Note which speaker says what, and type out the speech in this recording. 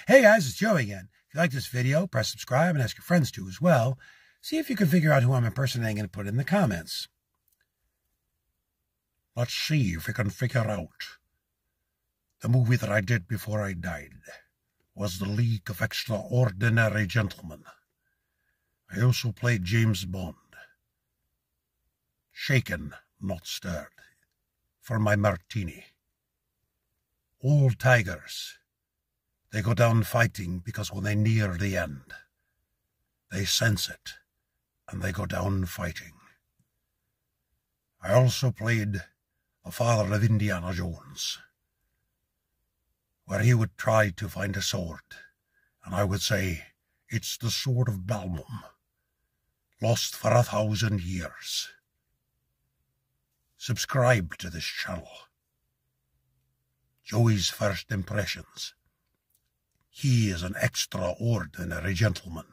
Speaker 1: Hey guys, it's Joe again. If you like this video, press subscribe and ask your friends to as well. See if you can figure out who I'm impersonating and put it in the comments. Let's see if we can figure out. The movie that I did before I died was The League of Extraordinary Gentlemen. I also played James Bond. Shaken, not stirred. For my martini. Old tigers. They go down fighting because when they near the end, they sense it, and they go down fighting. I also played the father of Indiana Jones, where he would try to find a sword, and I would say, it's the sword of Balmum, lost for 1,000 years. Subscribe to this channel. Joey's First Impressions. He is an extraordinary gentleman.